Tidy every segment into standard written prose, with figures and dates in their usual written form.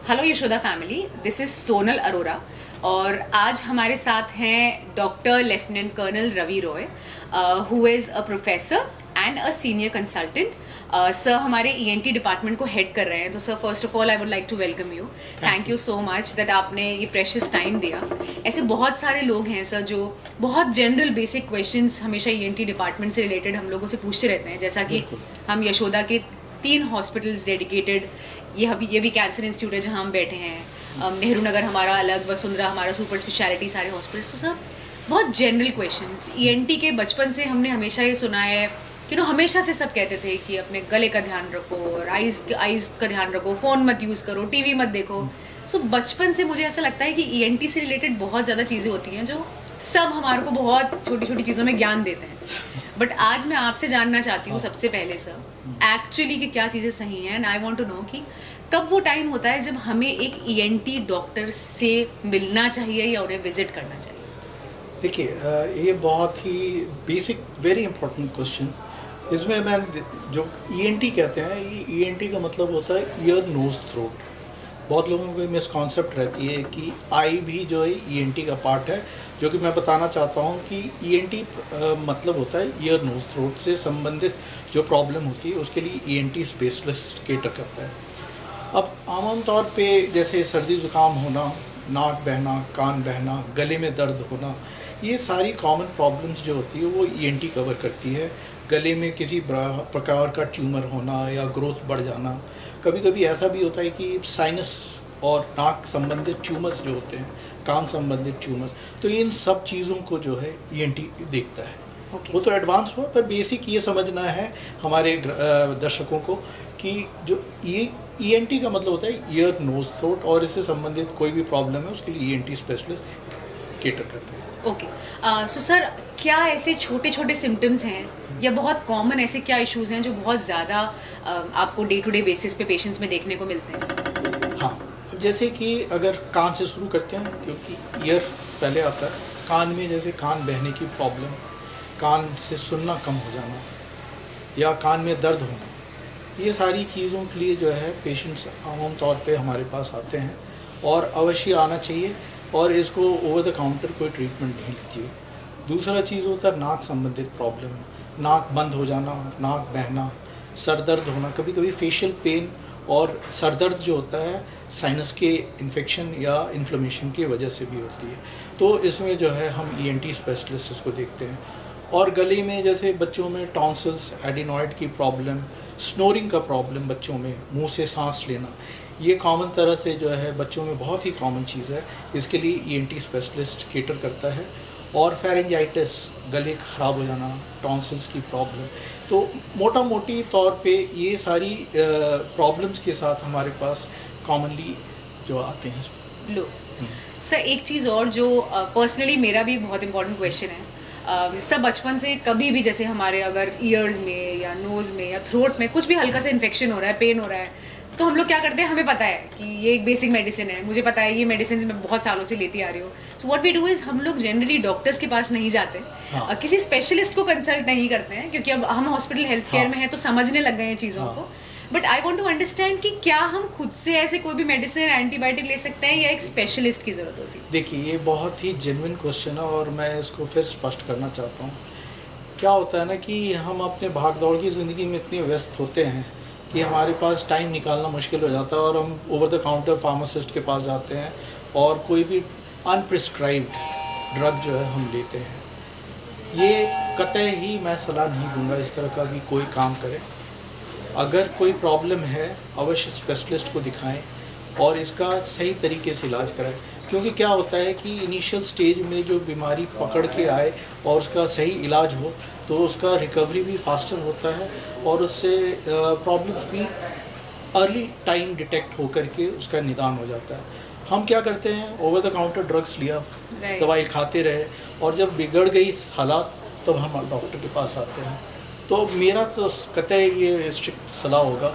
Hello Yashoda family, this is Sonal Arora और आज हमारे साथ हैं doctor lieutenant colonel Ravi Roy, who is a professor and a senior consultant. Sir हमारे ईएनटी डिपार्टमेंट को हेड कर रहे हैं। तो sir, first of all I would like to welcome you. Thank you so much that आपने ये प्रेशियस टाइम दिया। ऐसे बहुत सारे लोग हैं सर जो बहुत जनरल बेसिक क्वेश्चंस हमेशा ईएनटी डिपार्टमेंट से रिलेटेड हम लोगों से पूछते रहते हैं, जैसा कि हम यशोदा के 3 हॉस्पिटल्स डेडिकेटेड, ये भी कैंसर इंस्टीट्यूट है जहाँ हम बैठे हैं, नेहरू नगर हमारा अलग, वसुंधरा हमारा सुपर स्पेशलिटी, सारे हॉस्पिटल्स। तो सर बहुत जनरल क्वेश्चंस, ईएनटी के बचपन से हमने हमेशा ये सुना है कि हमेशा से सब कहते थे कि अपने गले का ध्यान रखो और आइज़ का ध्यान रखो, फ़ोन मत यूज़ करो, टीवी मत देखो। सो बचपन से मुझे ऐसा लगता है कि ईएनटी से रिलेटेड बहुत ज़्यादा चीज़ें होती हैं जो सब हमारे को बहुत छोटी छोटी चीज़ों में ज्ञान देते हैं। बट आज मैं आपसे जानना चाहती हूँ सबसे पहले सर, एक्चुअली कि क्या चीज़ें सही हैं, and I want to know कि कब वो टाइम होता है जब हमें एक ईएनटी डॉक्टर से मिलना चाहिए या उन्हें विजिट करना चाहिए। देखिए, ये बहुत ही बेसिक वेरी इंपॉर्टेंट क्वेश्चन। इसमें मैं जो ईएनटी कहते हैं, ये ईएनटी का मतलब होता है ईयर नोज थ्रोट। बहुत लोगों को मिसकॉन्सेप्ट रहती है कि आई भी जो है ईएनटी का पार्ट है, जो कि मैं बताना चाहता हूँ कि ईएनटी मतलब होता है ईयर नोज थ्रोट से संबंधित जो प्रॉब्लम होती है उसके लिए ईएनटी स्पेशलिस्ट केटर करता है। अब आम तौर पे जैसे सर्दी ज़ुकाम होना, नाक बहना, कान बहना, गले में दर्द होना, ये सारी कॉमन प्रॉब्लम्स जो होती है वो ईएनटी कवर करती है। गले में किसी प्रकार का ट्यूमर होना या ग्रोथ बढ़ जाना, कभी कभी ऐसा भी होता है कि साइनस और नाक संबंधित ट्यूमर्स जो होते हैं, कान संबंधित ट्यूमर्स, तो इन सब चीज़ों को जो है ईएनटी देखता है। वो तो एडवांस हुआ, पर बेसिक ये समझना है हमारे दर्शकों को कि जो ईएनटी का मतलब होता है ईयर नोज थ्रोट, और इससे संबंधित कोई भी प्रॉब्लम है उसके लिए ईएनटी स्पेशलिस्ट केटर करते हैं। ओके, सो सर क्या ऐसे छोटे छोटे सिम्टम्स हैं या बहुत कॉमन ऐसे क्या इश्यूज हैं जो बहुत ज़्यादा आपको डे टू डे बेसिस पे पेशेंट्स में देखने को मिलते हैं? हाँ, अब जैसे कि अगर कान से शुरू करते हैं, क्योंकि ईयर पहले आता है। कान में जैसे कान बहने की प्रॉब्लम, कान से सुनना कम हो जाना या कान में दर्द होना, ये सारी चीज़ों के लिए जो है पेशेंट्स आम तौर पे हमारे पास आते हैं और अवश्य आना चाहिए, और इसको ओवर द काउंटर कोई ट्रीटमेंट नहीं लीजिए। दूसरा चीज़ होता है नाक संबंधित प्रॉब्लम, नाक बंद हो जाना, नाक बहना, सर दर्द होना, कभी कभी फेशियल पेन और सर दर्द जो होता है साइनस के इन्फेक्शन या इन्फ्लेमेशन की वजह से भी होती है। तो इसमें जो है हम ईएनटी स्पेशलिस्ट इसको देखते हैं। और गले में जैसे बच्चों में टॉन्सिल्स, एडिनॉइड की प्रॉब्लम, स्नोरिंग का प्रॉब्लम, बच्चों में मुंह से सांस लेना, ये कॉमन तरह से जो है बच्चों में बहुत ही कॉमन चीज़ है। इसके लिए ईएनटी स्पेशलिस्ट केटर करता है। और फेरेंजाइटिस, गले ख़राब हो जाना, टॉन्सिल्स की प्रॉब्लम, तो मोटा मोटी तौर पे ये सारी प्रॉब्लम्स के साथ हमारे पास कॉमनली जो आते हैं। लो सर, एक चीज़ और जो पर्सनली मेरा भी एक बहुत इंपॉर्टेंट क्वेश्चन है। सब बचपन से कभी भी जैसे हमारे अगर ईयर्स में या नोज़ में या थ्रोट में कुछ भी हल्का सा इन्फेक्शन हो रहा है, पेन हो रहा है, तो हम लोग क्या करते हैं, हमें पता है कि ये एक बेसिक मेडिसिन है, मुझे पता है ये मेडिसिन मैं बहुत सालों से लेती आ रही हूँ। So what we do is हम लोग जनरली डॉक्टर्स के पास नहीं जाते, हाँ। किसी स्पेशलिस्ट को कंसल्ट नहीं करते हैं, क्योंकि अब हम हॉस्पिटल हेल्थ केयर में हैं तो समझने लग गए हैं चीज़ों को। But I want to understand कि क्या हम खुद से ऐसे कोई भी मेडिसिन, एंटीबायोटिक ले सकते हैं या एक स्पेशलिस्ट की ज़रूरत होती है? देखिए, ये बहुत ही जेन्युइन क्वेश्चन है और मैं इसको फिर स्पष्ट करना चाहता हूँ। क्या होता है ना कि हम अपने भागदौड़ की ज़िंदगी में इतने व्यस्त होते हैं कि हमारे पास टाइम निकालना मुश्किल हो जाता है, और हम ओवर द काउंटर फार्मासिस्ट के पास जाते हैं और कोई भी अनप्रिस्क्राइब्ड ड्रग जो है हम लेते हैं। ये कतई ही मैं सलाह नहीं दूंगा इस तरह का कि कोई काम करे। अगर कोई प्रॉब्लम है, अवश्य स्पेशलिस्ट को दिखाएं और इसका सही तरीके से इलाज कराएं। क्योंकि क्या होता है कि इनिशियल स्टेज में जो बीमारी पकड़ के आए और उसका सही इलाज हो तो उसका रिकवरी भी फास्टर होता है, और उससे प्रॉब्लम्स भी अर्ली टाइम डिटेक्ट होकर के उसका निदान हो जाता है। हम क्या करते हैं, ओवर द काउंटर ड्रग्स लिया, दवाई खाते रहे, और जब बिगड़ गई हालात तब हम डॉक्टर के पास आते हैं। तो मेरा तो कतई ये स्ट्रिक्ट सलाह होगा,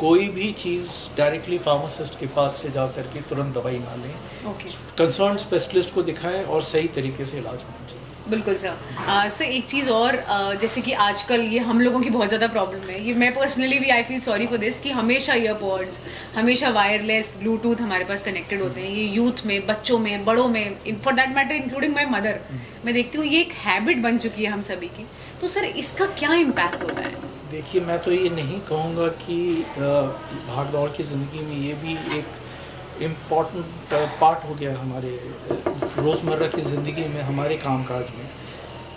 कोई भी चीज़ डायरेक्टली फार्मासिस्ट के पास से जा करके तुरंत दवाई ना लें। कंसर्न स्पेशलिस्ट को दिखाएं और सही तरीके से इलाज होना चाहिए। बिल्कुल सर। सर एक चीज़ और, जैसे कि आजकल ये हम लोगों की बहुत ज़्यादा प्रॉब्लम है, ये मैं पर्सनली भी I feel sorry for this, कि हमेशा ईयरपॉड्स, हमेशा वायरलेस ब्लूटूथ हमारे पास कनेक्टेड होते हैं। ये यूथ में, बच्चों में, बड़ों में, for that matter including my mother, मैं देखती हूँ ये एक हैबिट बन चुकी है हम सभी की। तो सर इसका क्या इम्पैक्ट होता है? देखिए, मैं तो ये नहीं कहूँगा कि भाग दौड़ की ज़िंदगी में ये भी एक इम्पॉर्टेंट पार्ट हो गया हमारे रोज़मर्रा की ज़िंदगी में, हमारे कामकाज में।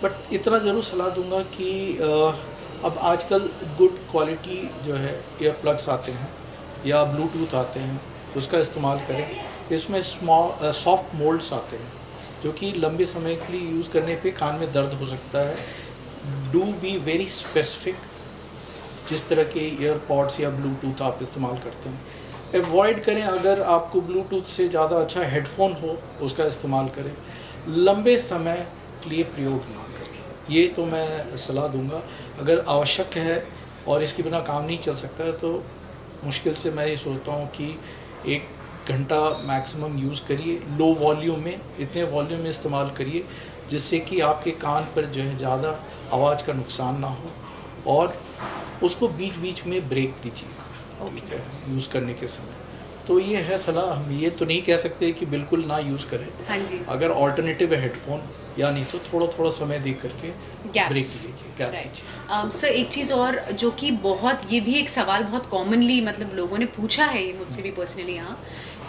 बट इतना ज़रूर सलाह दूंगा कि अब आजकल गुड क्वालिटी जो है ईयर प्लग्स आते हैं या ब्लूटूथ आते हैं, उसका इस्तेमाल करें। इसमें सॉफ्ट मोल्ड्स आते हैं जो कि लंबे समय के लिए यूज़ करने पे कान में दर्द हो सकता है। डू बी वेरी स्पेसिफिक जिस तरह के ईयरपॉड्स या ब्लूटूथ आप इस्तेमाल करते हैं। एवॉइड करें, अगर आपको ब्लूटूथ से ज़्यादा अच्छा हेडफोन हो उसका इस्तेमाल करें। लंबे समय के लिए प्रयोग ना करें, ये तो मैं सलाह दूंगा। अगर आवश्यक है और इसके बिना काम नहीं चल सकता है तो मुश्किल से मैं ये सोचता हूँ कि 1 घंटा मैक्सिमम यूज़ करिए। लो वॉल्यूम में, इतने वॉल्यूम में इस्तेमाल करिए जिससे कि आपके कान पर जो है ज़्यादा आवाज़ का नुकसान ना हो, और उसको बीच बीच में ब्रेक दीजिए, ठीक है, यूज़ करने के समय। तो ये है सलाह। हम ये तो नहीं कह सकते कि बिल्कुल ना यूज़ करें। हाँ जी। अगर ऑल्टरनेटिव है हेडफोन, या नहीं तो थोड़ा थोड़ा समय दे करके ब्रेक लीजिए, गैप राइट। लीजिए। सर एक चीज़ और जो कि बहुत, ये भी एक सवाल बहुत कॉमनली मतलब लोगों ने पूछा है ये मुझसे भी पर्सनली यहाँ,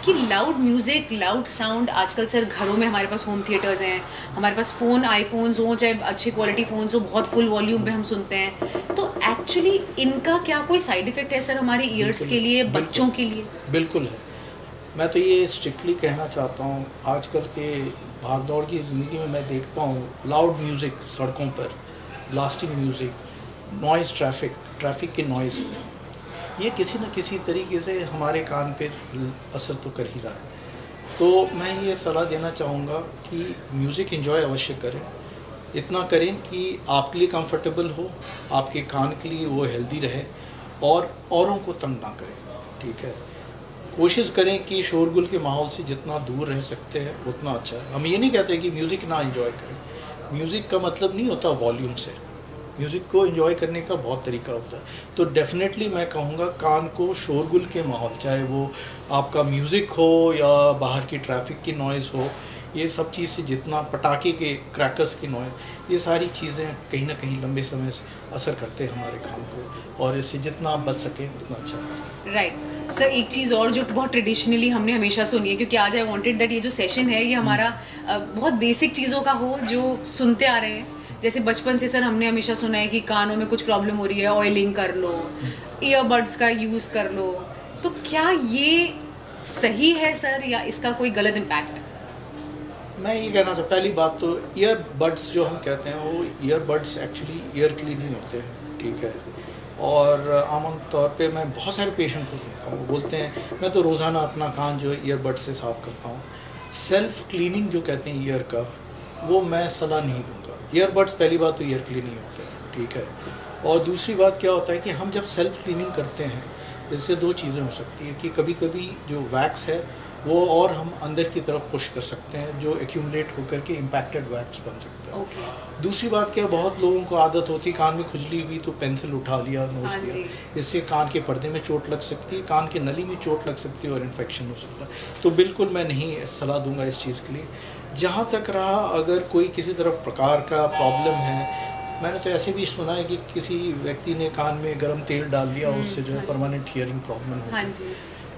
कि लाउड म्यूज़िक, लाउड साउंड आजकल सर घरों में हमारे पास होम थिएटर्स हैं, हमारे पास फ़ोन, आईफोन्स हों चाहे अच्छे क्वालिटी फ़ोन्स हो, बहुत फुल वॉल्यूम पे हम सुनते हैं। तो एक्चुअली इनका क्या कोई साइड इफ़ेक्ट है सर हमारे ईयर्स के लिए, बच्चों के लिए? बिल्कुल है। मैं तो ये स्ट्रिक्टली कहना चाहता हूँ, आजकल के भाग दौड़ की ज़िंदगी में मैं देखता हूँ लाउड म्यूज़िक सड़कों पर, ब्लास्टिंग म्यूज़िक, नॉइज़, ट्रैफिक के नॉइज़, ये किसी न किसी तरीके से हमारे कान पे असर तो कर ही रहा है। तो मैं ये सलाह देना चाहूँगा कि म्यूज़िक एंजॉय अवश्य करें, इतना करें कि आपके लिए कंफर्टेबल हो, आपके कान के लिए वो हेल्दी रहे, और औरों को तंग ना करें, ठीक है। कोशिश करें कि शोरगुल के माहौल से जितना दूर रह सकते हैं उतना अच्छा है। हम ये नहीं कहते कि म्यूज़िक ना एंजॉय करें, म्यूज़िक का मतलब नहीं होता वॉल्यूम से, म्यूज़िक को एंजॉय करने का बहुत तरीका होता है। तो डेफिनेटली मैं कहूँगा कान को शोरगुल के माहौल, चाहे वो आपका म्यूज़िक हो या बाहर की ट्रैफिक की नॉइज़ हो, ये सब चीज़ से जितना, पटाखे के, क्रैकर्स की नॉइज़, ये सारी चीज़ें कहीं ना कहीं लंबे समय से असर करते हैं हमारे कान को, और इससे जितना आप बच सकें उतना अच्छा है। राइट। सर एक चीज़ और जो बहुत ट्रेडिशनली हमने हमेशा सुनी है, क्योंकि आज आई वांटेड दैट ये जो सेशन है ये हमारा बहुत बेसिक चीज़ों का हो जो सुनते आ रहे हैं। जैसे बचपन से सर हमने हमेशा सुना है कि कानों में कुछ प्रॉब्लम हो रही है, ऑयलिंग कर लो, ईयरबड्स का यूज़ कर लो। तो क्या ये सही है सर, या इसका कोई गलत इम्पैक्ट है? मैं ये कहना चाहता, पहली बात तो ईयरबड्स जो हम कहते हैं वो ईयरबड्स एक्चुअली ईयर के लिए नहीं होते हैं, ठीक है। और आम तौर पे मैं बहुत सारे पेशेंट को सुनता हूँ, वो बोलते हैं मैं तो रोज़ाना अपना कान जो है ईयरबड से साफ़ करता हूँ। सेल्फ क्लीनिंग जो कहते हैं ईयर का, वो मैं सलाह नहीं दूंगा। ईयरबड्स पहली बात तो ईयर के लिए नहीं होते हैं, ठीक है। और दूसरी बात क्या होता है कि हम जब सेल्फ क्लीनिंग करते हैं, इससे 2 चीज़ें हो सकती है कि कभी कभी जो वैक्स है वो और हम अंदर की तरफ पुश कर सकते हैं, जो एक्यूमुलेट होकर के इम्पैक्टेड वैक्स बन सकता है। दूसरी बात क्या, बहुत लोगों को आदत होती है कान में खुजली हुई तो पेंसिल उठा लिया, नोच लिया, इससे कान के पर्दे में चोट लग सकती है, कान के नली में चोट लग सकती है और इन्फेक्शन हो सकता है। तो बिल्कुल मैं नहीं सलाह दूंगा इस चीज़ के लिए। जहाँ तक रहा अगर कोई किसी तरह प्रकार का प्रॉब्लम है, मैंने तो ऐसे भी सुना है कि किसी व्यक्ति ने कान में गर्म तेल डाल दिया, उससे जो है परमानेंट हियरिंग प्रॉब्लम हो गई।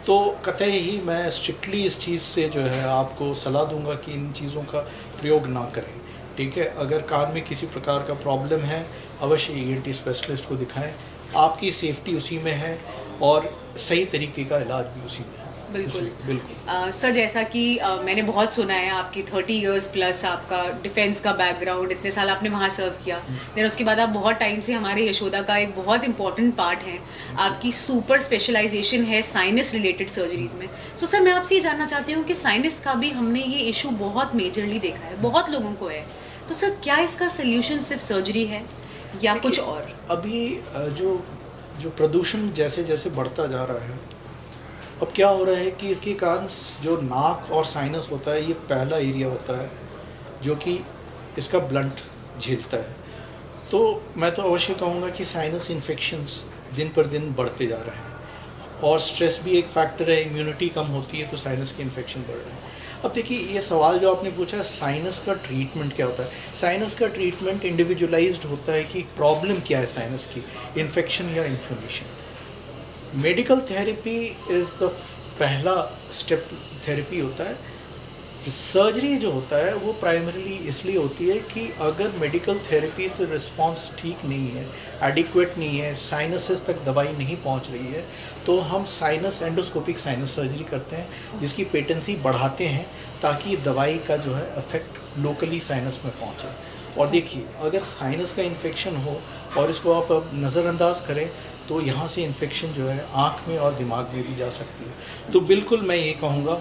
तो कतई ही मैं स्ट्रिक्टली इस चीज़ से जो है आपको सलाह दूंगा कि इन चीज़ों का प्रयोग ना करें, ठीक है। अगर कान में किसी प्रकार का प्रॉब्लम है अवश्य ENT स्पेशलिस्ट को दिखाएं, आपकी सेफ्टी उसी में है और सही तरीके का इलाज भी उसी में है। बिल्कुल बिल्कुल। सर जैसा कि मैंने बहुत सुना है आपकी 30 इयर्स प्लस आपका डिफेंस का बैकग्राउंड, इतने साल आपने वहाँ सर्व किया, देन उसके बाद आप बहुत टाइम से हमारे यशोदा का एक बहुत इंपॉर्टेंट पार्ट है, आपकी सुपर स्पेशलाइजेशन है साइनस रिलेटेड सर्जरीज में। सो सर मैं आपसे ये जानना चाहती हूँ कि साइनस का भी हमने ये इशू बहुत मेजरली देखा है, बहुत लोगों को है, तो सर क्या इसका सोल्यूशन सिर्फ सर्जरी है या कुछ और? अभी जो प्रदूषण जैसे जैसे बढ़ता जा रहा है, अब क्या हो रहा है कि इसके कारण जो नाक और साइनस होता है, ये पहला एरिया होता है जो कि इसका ब्लंट झेलता है। तो मैं तो अवश्य कहूँगा कि साइनस इन्फेक्शंस दिन पर दिन बढ़ते जा रहे हैं, और स्ट्रेस भी एक फैक्टर है, इम्यूनिटी कम होती है तो साइनस के इन्फेक्शन बढ़ रहे हैं। अब देखिए, ये सवाल जो आपने पूछा, साइनस का ट्रीटमेंट क्या होता है। साइनस का ट्रीटमेंट इंडिविजुअलाइज्ड होता है कि प्रॉब्लम क्या है साइनस की, इन्फेक्शन या inflammation. Medical therapy is the पहला स्टेप थेरेपी होता है। सर्जरी जो होता है वो प्राइमरीली इसलिए होती है कि अगर मेडिकल थेरेपी से रिस्पांस ठीक नहीं है, एडिक्वेट नहीं है, साइनसेस तक दवाई नहीं पहुंच रही है, तो हम साइनस एंडोस्कोपिक साइनस सर्जरी करते हैं, जिसकी पेटेंसी बढ़ाते हैं ताकि दवाई का जो है इफेक्ट लोकली साइनस में पहुंचे। और देखिए, अगर साइनस का इन्फेक्शन हो और इसको आप अब नज़रअंदाज करें तो यहाँ से इन्फेक्शन जो है आँख में और दिमाग में भी जा सकती है। तो बिल्कुल मैं ये कहूँगा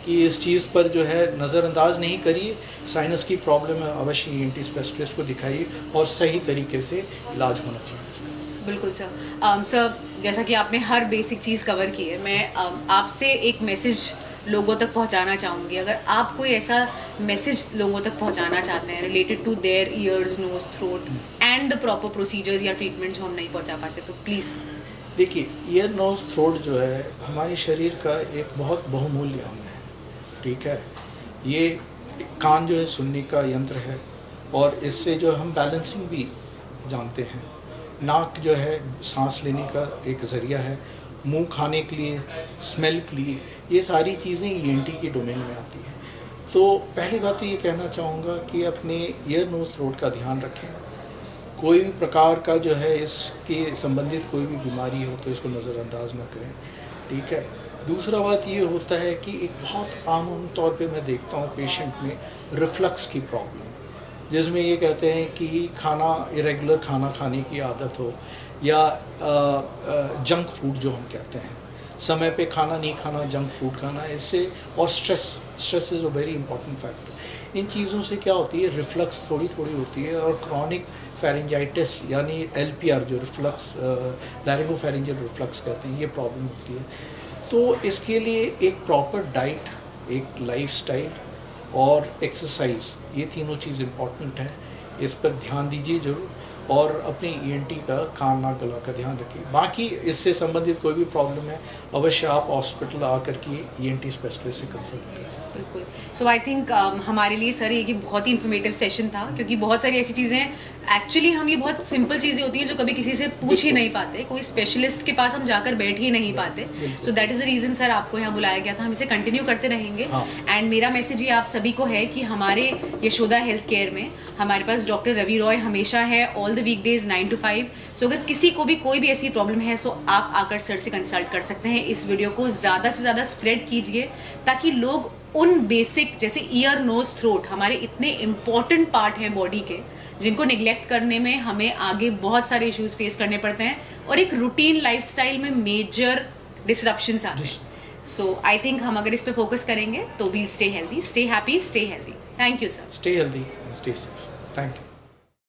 कि इस चीज़ पर जो है नज़रअंदाज नहीं करिए। साइनस की प्रॉब्लम है, अवश्य ENT स्पेशलिस्ट को दिखाइए और सही तरीके से इलाज होना चाहिए इसका। बिल्कुल सर। सर, जैसा कि आपने हर बेसिक चीज़ कवर की है, मैं आपसे एक मैसेज लोगों तक पहुंचाना चाहूँगी। अगर आप कोई ऐसा मैसेज लोगों तक पहुंचाना चाहते हैं related to their ears, nose, throat and the proper procedures या ट्रीटमेंट जो हम नहीं पहुंचा पाते, तो प्लीज़। देखिए, ईयर, नोज, थ्रोट जो है हमारे शरीर का एक बहुत बहुमूल्य अंग है, ठीक है। ये कान जो है सुनने का यंत्र है, और इससे जो हम बैलेंसिंग भी जानते हैं। नाक जो है सांस लेने का एक ज़रिया है, मुंह खाने के लिए, स्मेल के लिए, ये सारी चीज़ें ENT के डोमेन में आती हैं। तो पहली बात तो ये कहना चाहूँगा कि अपने ईयर, नोज, थ्रोट का ध्यान रखें। कोई भी प्रकार का जो है इसके संबंधित कोई भी बीमारी हो तो इसको नज़रअंदाज ना करें, ठीक है। दूसरा बात ये होता है कि एक बहुत आम तौर पे मैं देखता हूँ पेशेंट में रिफ्लक्स की प्रॉब्लम, जिसमें ये कहते हैं कि खाना इरेगुलर खाना खाने की आदत हो, या जंक फूड जो हम कहते हैं, समय पे खाना नहीं खाना, जंक फूड खाना, इससे, और stress is a very important factor. इन चीज़ों से क्या होती है, रिफ्लक्स थोड़ी थोड़ी होती है, और क्रॉनिक फेरेंजाइटिस यानी LPR जो रिफ्लक्स, लैरिंगोफेरेंजियल रिफ्लक्स कहते हैं, ये प्रॉब्लम होती है। तो इसके लिए एक प्रॉपर डाइट, एक लाइफस्टाइल और एक्सरसाइज, ये तीनों चीज़ इम्पॉर्टेंट है। इस पर ध्यान दीजिए ज़रूर, और अपनी ENT का, कान, नाक, गला का ध्यान रखिए। बाकी इससे संबंधित कोई भी प्रॉब्लम है, अवश्य आप हॉस्पिटल आकर के ENT स्पेशलिस्ट से कंसल्ट कर सकते हैं। बिल्कुल। सो आई थिंक हमारे लिए सर ये कि बहुत ही इन्फॉर्मेटिव सेशन था, क्योंकि बहुत सारी ऐसी चीज़ें एक्चुअली हम, ये बहुत सिंपल चीज़ें होती हैं जो कभी किसी से पूछ ही नहीं पाते, कोई स्पेशलिस्ट के पास हम जाकर बैठ ही नहीं पाते। So that is the reason sir आपको यहाँ बुलाया गया था। हम इसे कंटिन्यू करते रहेंगे। एंड मेरा मैसेज ये आप सभी को है कि हमारे यशोदा हेल्थ केयर में हमारे पास डॉक्टर रवि रॉय हमेशा है, ऑल द वीकडेज 9 to 5। सो अगर किसी को भी कोई भी ऐसी प्रॉब्लम है, सो आप आकर सर से कंसल्ट कर सकते हैं। इस वीडियो को ज़्यादा से ज़्यादा स्प्रेड कीजिए, ताकि लोग उन बेसिक, जैसे ईयर, नोज, थ्रोट, हमारे इतने इम्पॉर्टेंट पार्ट हैं बॉडी के, जिनको निगलेक्ट करने में हमें आगे बहुत सारे इश्यूज फेस करने पड़ते हैं, और एक रूटीन लाइफस्टाइल में मेजर डिसरप्शंस आते हैं। सो आई थिंक हम अगर इस पे फोकस करेंगे तो we'll stay healthy, stay happy, stay healthy. Thank you sir. Stay healthy, stay safe. Thank you.